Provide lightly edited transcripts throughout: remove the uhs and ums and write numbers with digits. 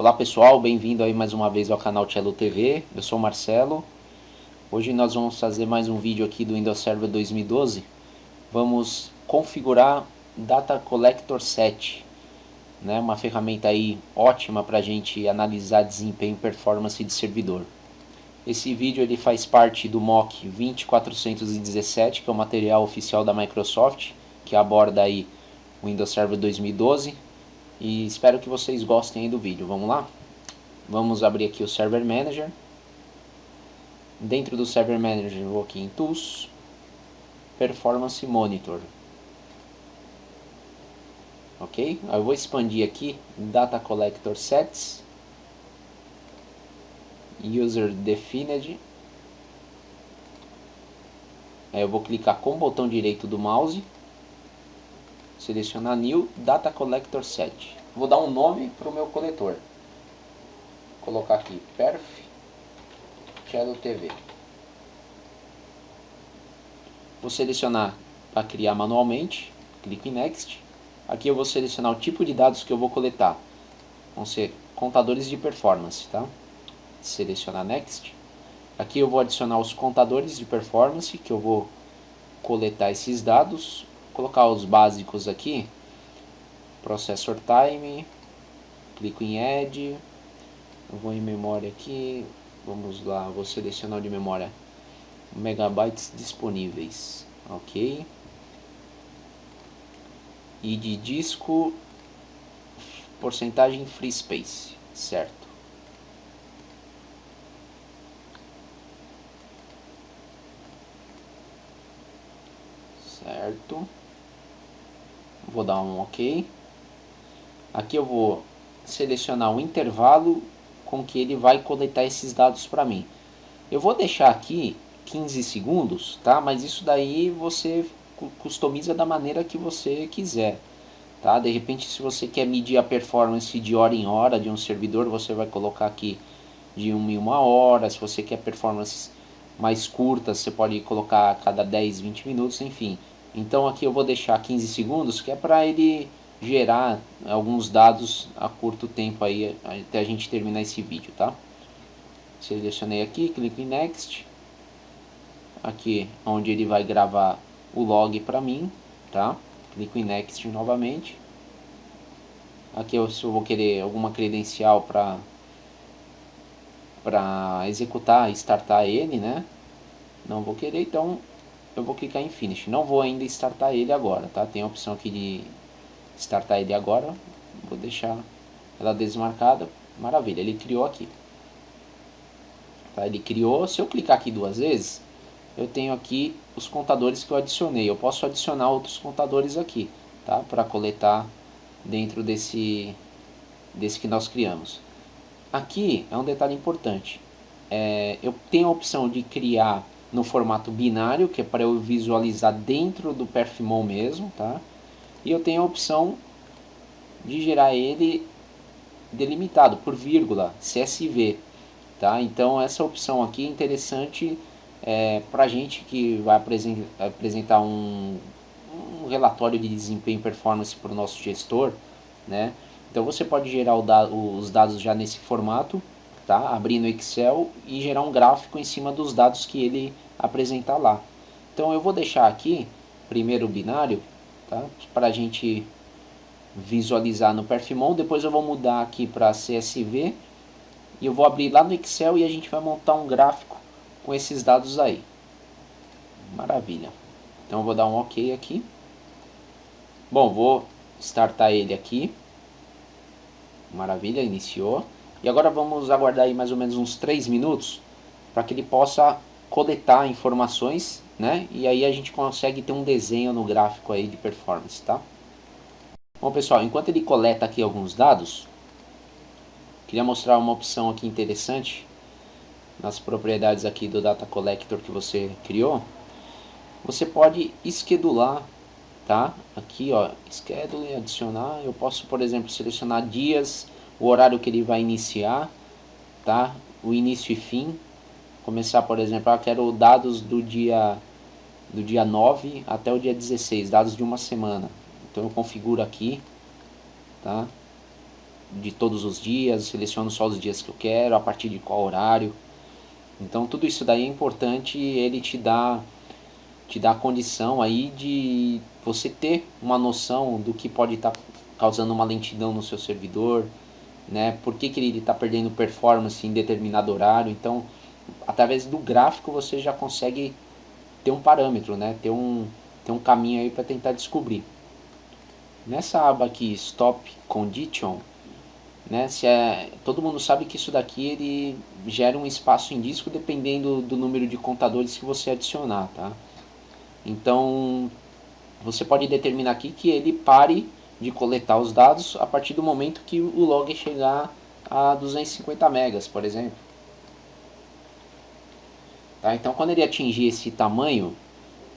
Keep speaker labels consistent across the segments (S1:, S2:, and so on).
S1: Olá pessoal, bem-vindo aí mais uma vez ao canal Cello TV, eu sou o Marcelo. Hoje nós vamos fazer mais um vídeo aqui do Windows Server 2012. Vamos configurar Data Collector 7, né? Uma ferramenta aí ótima para a gente analisar desempenho e performance de servidor. Esse vídeo ele faz parte do MOC 20417, que é o material oficial da Microsoft, que aborda aí o Windows Server 2012. E espero que vocês gostem aí do vídeo. Vamos lá? Vamos abrir aqui o Server Manager. Dentro do Server Manager eu vou aqui em Tools, Performance Monitor. Ok? Eu vou expandir aqui Data Collector Sets, User Defined. Aí eu vou clicar com o botão direito do mouse, selecionar New Data Collector Set. Vou dar um nome para o meu coletor. Vou colocar aqui Perf Cello TV. Vou selecionar para criar manualmente, clico em Next. Aqui eu vou selecionar o tipo de dados que eu vou coletar. Vão ser contadores de performance, tá? Selecionar Next. Aqui eu vou adicionar os contadores de performance que eu vou coletar esses dados. Colocar os básicos aqui. Processor Time. Clico em Add. Eu vou em memória aqui. Vamos lá, vou selecionar o de memória. Megabytes disponíveis. Ok. E de disco, porcentagem free space. Certo. Certo. Vou dar um OK. Aqui eu vou selecionar o intervalo com que ele vai coletar esses dados para mim. Eu vou deixar aqui 15 segundos, tá? Mas isso daí você customiza da maneira que você quiser, tá? De repente, se você quer medir a performance de hora em hora de um servidor, você vai colocar aqui de 1 em 1 hora. Se você quer performances mais curtas, você pode colocar a cada 10, 20 minutos, enfim. Então aqui eu vou deixar 15 segundos, que é para ele gerar alguns dados a curto tempo aí, até a gente terminar esse vídeo, tá? Selecionei aqui, clico em Next. Aqui onde ele vai gravar o log para mim, tá? Clico em Next novamente. Aqui eu vou querer alguma credencial para executar, startar ele, né? Não vou querer, então eu vou clicar em Finish. Não vou ainda startar ele agora, tá? Tem a opção aqui de startar ele agora. Vou deixar ela desmarcada. Maravilha, ele criou aqui. Tá? Ele criou. Se eu clicar aqui duas vezes, eu tenho aqui os contadores que eu adicionei. Eu posso adicionar outros contadores aqui, tá? Para coletar dentro desse que nós criamos. Aqui é um detalhe importante. Eu tenho a opção de criar no formato binário, que é para eu visualizar dentro do perfmon mesmo, tá? E eu tenho a opção de gerar ele delimitado por vírgula, CSV, tá? Então essa opção aqui é interessante para a gente que vai apresentar um relatório de desempenho e performance para o nosso gestor, né? Então você pode gerar os dados já nesse formato, tá? Abrir no Excel e gerar um gráfico em cima dos dados que ele apresentar lá. Então eu vou deixar aqui primeiro o binário, tá? Para a gente visualizar no perfmon. Depois eu vou mudar aqui para CSV e eu vou abrir lá no Excel e a gente vai montar um gráfico com esses dados aí. Maravilha. Então eu vou dar um OK aqui. Bom, vou startar ele aqui. Maravilha, iniciou. E agora vamos aguardar aí mais ou menos uns 3 minutos para que ele possa coletar informações, né? E aí a gente consegue ter um desenho no gráfico aí de performance, tá? Bom, pessoal, enquanto ele coleta aqui alguns dados, queria mostrar uma opção aqui interessante nas propriedades aqui do Data Collector que você criou. Você pode schedular, tá? Aqui, ó, schedule, adicionar. Eu posso, por exemplo, selecionar dias, o horário que ele vai iniciar, tá? O início e fim. Começar, por exemplo, quero dados do dia 9 até o dia 16, dados de uma semana. Então eu configuro aqui, tá? de todos os dias, seleciono só os dias que eu quero, a partir de qual horário. Então tudo isso daí é importante, ele te dá a condição aí de você ter uma noção do que pode estar causando uma lentidão no seu servidor, né? Por que ele está perdendo performance em determinado horário. Então, através do gráfico você já consegue ter um parâmetro, né? Ter um caminho aí para tentar descobrir. Nessa aba aqui, Stop Condition, né? Todo mundo sabe que isso daqui ele gera um espaço em disco dependendo do número de contadores que você adicionar, tá? Então, você pode determinar aqui que ele pare de coletar os dados a partir do momento que o log chegar a 250 megas, por exemplo. Tá? Então, quando ele atingir esse tamanho,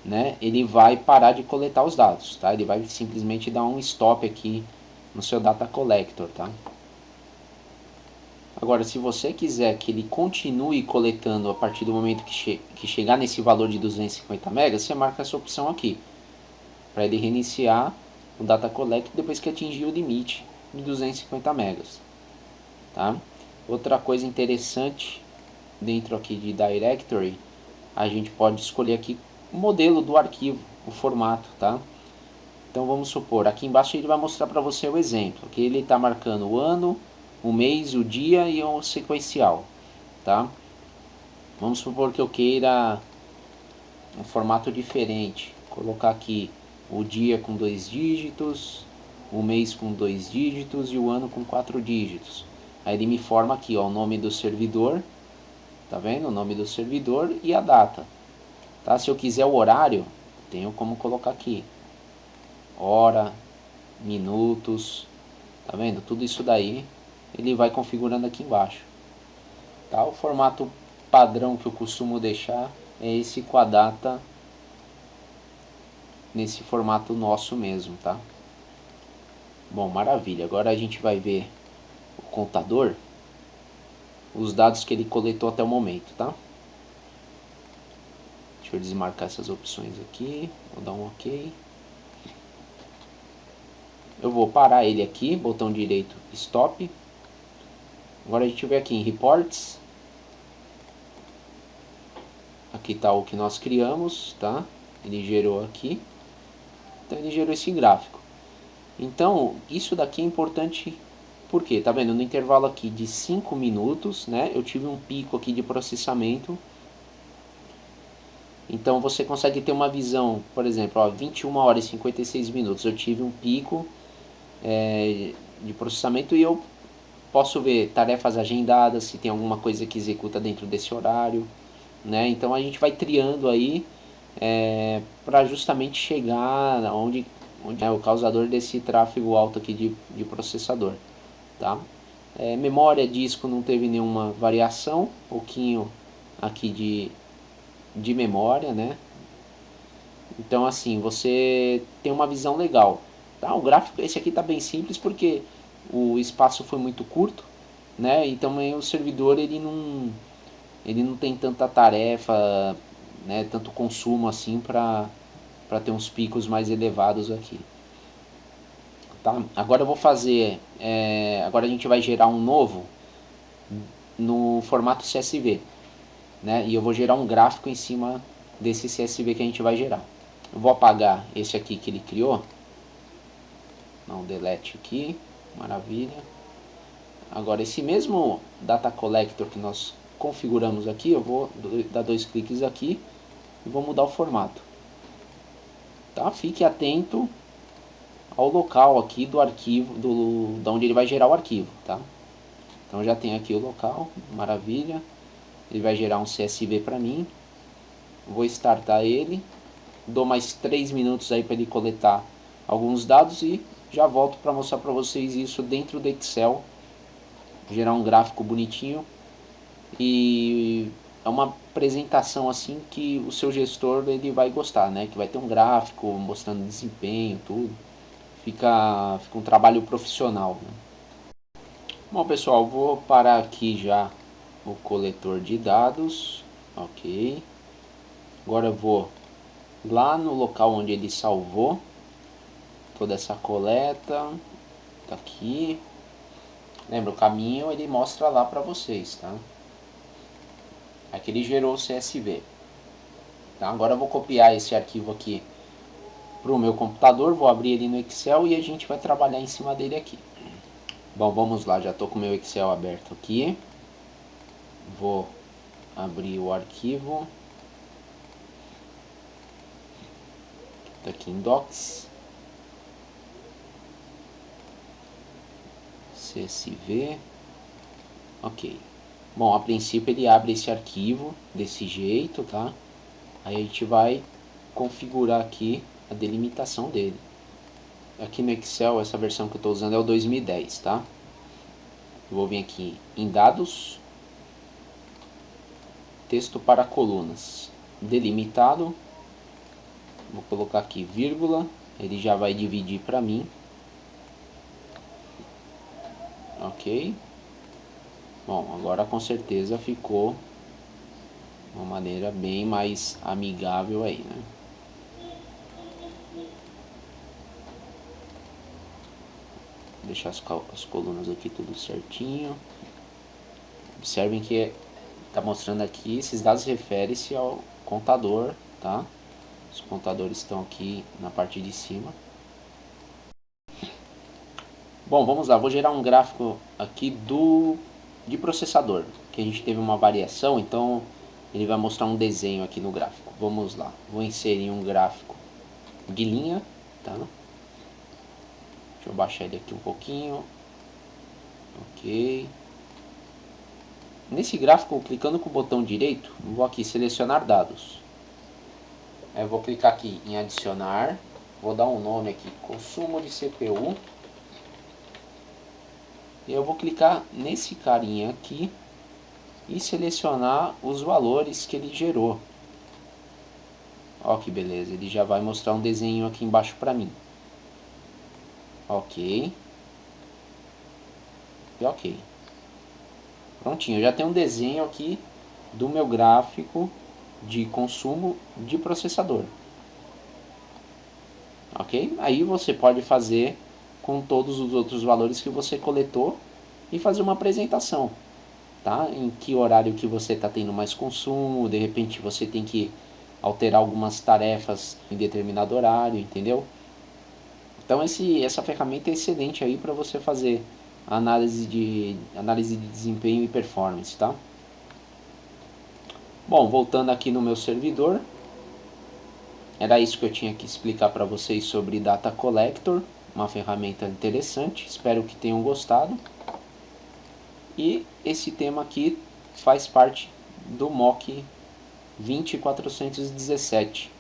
S1: né, ele vai parar de coletar os dados. Tá? Ele vai simplesmente dar um stop aqui no seu data collector. Tá? Agora, se você quiser que ele continue coletando a partir do momento que chegar nesse valor de 250 megas, você marca essa opção aqui, para ele reiniciar o data collect depois que atingir o limite de 250 megas. Tá? Outra coisa interessante dentro aqui de Directory, a gente pode escolher aqui o modelo do arquivo, o formato. Tá? Então vamos supor, aqui embaixo ele vai mostrar para você o exemplo. Aqui ele está marcando o ano, o mês, o dia e o sequencial. Tá? Vamos supor que eu queira um formato diferente. Colocar aqui o dia com 2 dígitos, o mês com 2 dígitos e o ano com 4 dígitos. Aí ele me forma aqui, ó, o nome do servidor, tá vendo? O nome do servidor e a data. Tá? Se eu quiser o horário, tenho como colocar aqui, hora, minutos, tá vendo? Tudo isso daí ele vai configurando aqui embaixo. Tá? O formato padrão que eu costumo deixar é esse com a data nesse formato nosso mesmo, tá? Bom, maravilha. Agora a gente vai ver o contador, os dados que ele coletou até o momento, tá? Deixa eu desmarcar essas opções aqui, vou dar um OK. Eu vou parar ele aqui, botão direito Stop. Agora a gente vem aqui em Reports. Aqui está o que nós criamos, tá? Ele gerou aqui. Então ele gerou esse gráfico. Então, isso daqui é importante, porque, tá vendo? No intervalo aqui de 5 minutos, né? Eu tive um pico aqui de processamento. Então você consegue ter uma visão, por exemplo, ó, 21 horas e 56 minutos. Eu tive um pico de processamento e eu posso ver tarefas agendadas, se tem alguma coisa que executa dentro desse horário, né? Então a gente vai triando aí para justamente chegar onde é o causador desse tráfego alto aqui de processador, tá? Memória, disco não teve nenhuma variação, pouquinho aqui de memória, né? Então assim, você tem uma visão legal, tá? O gráfico, esse aqui tá bem simples porque o espaço foi muito curto, né? Então o servidor ele não tem tanta tarefa, né? Tanto consumo assim para ter uns picos mais elevados aqui. Tá? Agora eu vou fazer, agora a gente vai gerar um novo no formato CSV, né? E eu vou gerar um gráfico em cima desse CSV que a gente vai gerar. Eu vou apagar esse aqui que ele criou, não, delete aqui, maravilha. Agora esse mesmo data collector que nós configuramos aqui, eu vou dar 2 cliques aqui e vou mudar o formato. Tá? Fique atento ao local aqui do arquivo, da onde ele vai gerar o arquivo, tá? Então já tem aqui o local, maravilha. Ele vai gerar um CSV para mim. Vou startar ele, dou mais 3 minutos aí para ele coletar alguns dados e já volto para mostrar para vocês isso dentro do Excel, gerar um gráfico bonitinho e é uma apresentação assim que o seu gestor ele vai gostar, né? Que vai ter um gráfico mostrando desempenho, tudo. Fica um trabalho profissional, né? Bom pessoal, vou parar aqui já o coletor de dados, ok. Agora eu vou lá no local onde ele salvou toda essa coleta, tá aqui. Lembra, o caminho ele mostra lá para vocês, tá? Aqui ele gerou o CSV. Tá? Agora eu vou copiar esse arquivo aqui para o meu computador, vou abrir ele no Excel e a gente vai trabalhar em cima dele aqui. Bom, vamos lá, já estou com o meu Excel aberto aqui. Vou abrir o arquivo. Tá aqui em Docs. CSV. Ok. Bom, a princípio ele abre esse arquivo desse jeito, tá? Aí a gente vai configurar aqui a delimitação dele. Aqui no Excel, essa versão que eu estou usando é o 2010, tá? Eu vou vir aqui em dados, texto para colunas, delimitado, vou colocar aqui vírgula, ele já vai dividir para mim, ok? Bom, agora com certeza ficou uma maneira bem mais amigável aí, né? Deixar as colunas aqui tudo certinho. Observem que está mostrando aqui, esses dados referem-se ao contador, tá? Os contadores estão aqui na parte de cima. Bom, vamos lá, vou gerar um gráfico aqui de processador, que a gente teve uma variação, então ele vai mostrar um desenho aqui no gráfico. Vamos lá, vou inserir um gráfico de linha, tá? Deixa eu baixar ele aqui um pouquinho. Ok. Nesse gráfico, clicando com o botão direito, vou aqui selecionar dados. Eu vou clicar aqui em adicionar, vou dar um nome aqui, consumo de CPU. E eu vou clicar nesse carinha aqui e selecionar os valores que ele gerou. Ó que beleza, ele já vai mostrar um desenho aqui embaixo para mim. Ok. E ok. Prontinho, eu já tenho um desenho aqui do meu gráfico de consumo de processador. Ok? Aí você pode fazer com todos os outros valores que você coletou e fazer uma apresentação, tá? Em que horário que você está tendo mais consumo, de repente você tem que alterar algumas tarefas em determinado horário, entendeu? Então essa ferramenta é excelente aí para você fazer análise de desempenho e performance, tá? Bom, voltando aqui no meu servidor, era isso que eu tinha que explicar para vocês sobre Data Collector, uma ferramenta interessante, espero que tenham gostado. E esse tema aqui faz parte do MOC 20417,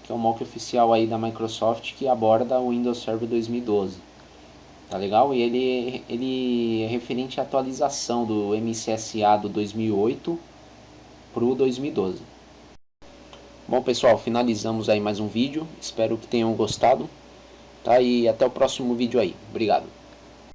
S1: que é o MOC oficial aí da Microsoft que aborda o Windows Server 2012. Tá legal? E ele é referente à atualização do MCSA do 2008 para o 2012. Bom pessoal, finalizamos aí mais um vídeo, espero que tenham gostado, tá? E até o próximo vídeo aí, obrigado.